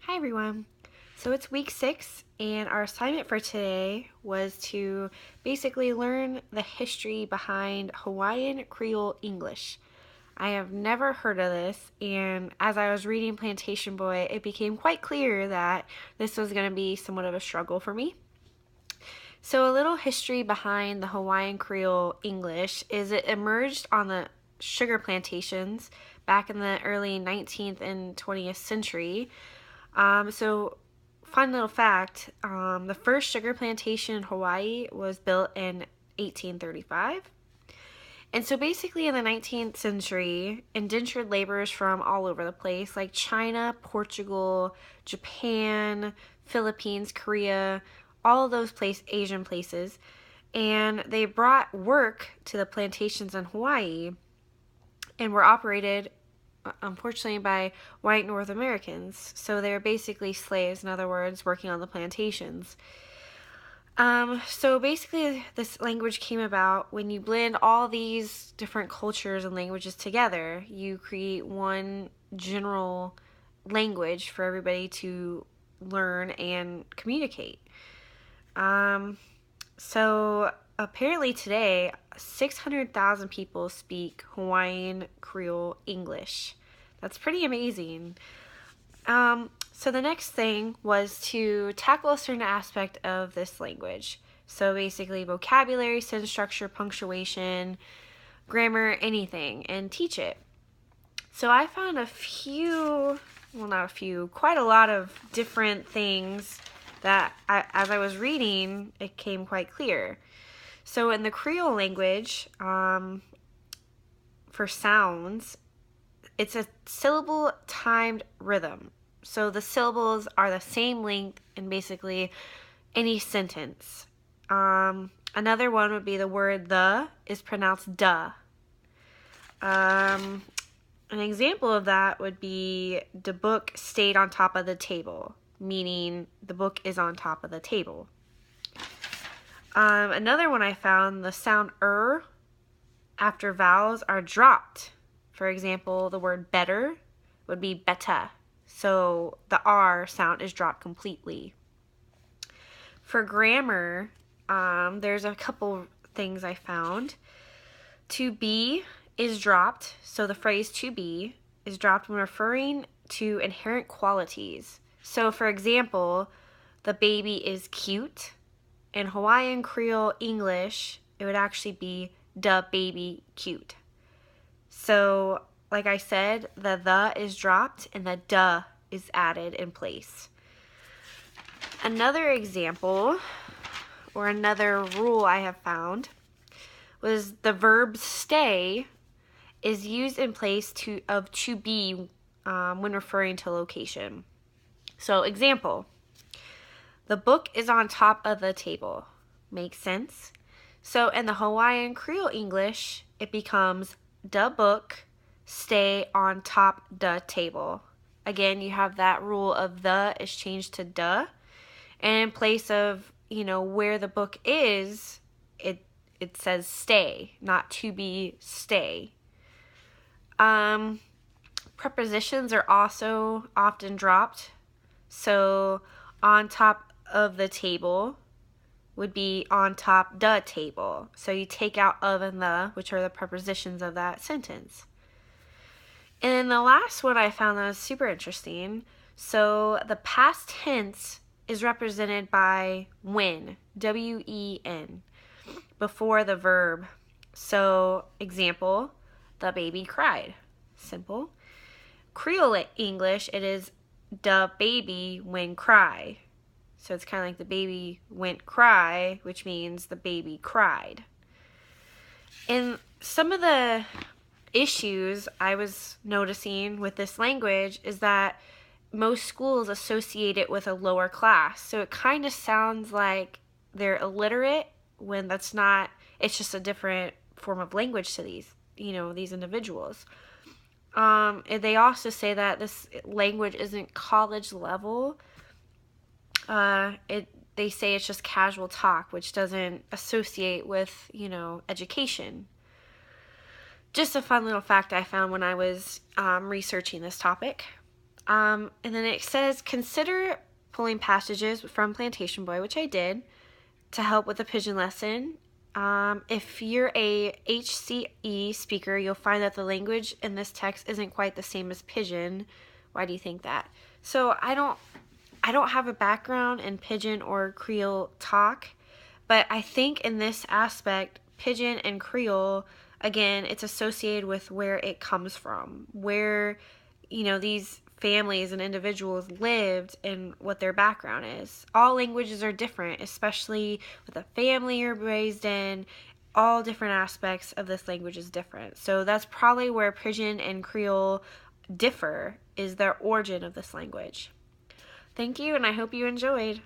Hi everyone. So it's week 6 and our assignment for today was to basically learn the history behind Hawaiian Creole English. I have never heard of this, and as I was reading Plantation Boy, it became quite clear that this was going to be somewhat of a struggle for me. So a little history behind the Hawaiian Creole English is it emerged on the sugar plantations back in the early 19th and 20th century. Fun little fact, the first sugar plantation in Hawaii was built in 1835. And so basically in the 19th century, indentured laborers from all over the place, like China, Portugal, Japan, Philippines, Korea, all of those Asian places, and they brought work to the plantations in Hawaii and were operated unfortunately by white North Americans. So they're basically slaves, in other words, working on the plantations. So basically this language came about when you blend all these different cultures and languages together. You create one general language for everybody to learn and communicate. So apparently today, 600,000 people speak Hawaiian Creole English. That's pretty amazing. So the next thing was to tackle a certain aspect of this language. So basically vocabulary, sentence structure, punctuation, grammar, anything, and teach it. So I found quite a lot of different things that as I was reading, it came quite clear. So in the Creole language, for sounds, it's a syllable timed rhythm. So the syllables are the same length in basically any sentence. Another one would be the word the is pronounced duh. An example of that would be the book stayed on top of the table, meaning the book is on top of the table. Another one I found, the sound after vowels are dropped. For example, the word better would be beta. So the R sound is dropped completely. For grammar, there's a couple things I found. To be is dropped. So the phrase to be is dropped when referring to inherent qualities. So for example, the baby is cute. In Hawaiian Creole English, it would actually be the baby cute. So, like I said, the is dropped and the duh is added in place. Another example, or another rule I have found, was the verb stay is used in place of to be when referring to location. So, example, the book is on top of the table. Makes sense? So in the Hawaiian Creole English, it becomes the book stay on top the table. Again, you have that rule of the is changed to duh. And in place of, where the book is, it says stay, not to be stay. Prepositions are also often dropped. So on top of the table would be on top the table. So you take out of and the, which are the prepositions of that sentence. And then the last one I found that was super interesting. So the past tense is represented by when, W-E-N, before the verb. So example, the baby cried. Simple. Creole English, it is the baby when cry. So it's kind of like the baby went cry, which means the baby cried. And some of the issues I was noticing with this language is that most schools associate it with a lower class. So it kind of sounds like they're illiterate when that's not. It's just a different form of language to these individuals. And they also say that this language isn't college level. They say it's just casual talk, which doesn't associate with, education. Just a fun little fact I found when I was researching this topic. And then it says, consider pulling passages from Plantation Boy, which I did, to help with the Pidgin lesson. If you're a HCE speaker, you'll find that the language in this text isn't quite the same as Pidgin. Why do you think that? So I don't have a background in Pidgin or Creole talk, but I think in this aspect, Pidgin and Creole, again, it's associated with where it comes from, where, these families and individuals lived and what their background is. All languages are different, especially with the family you're raised in. All different aspects of this language is different. So that's probably where Pidgin and Creole differ, is their origin of this language. Thank you, and I hope you enjoyed.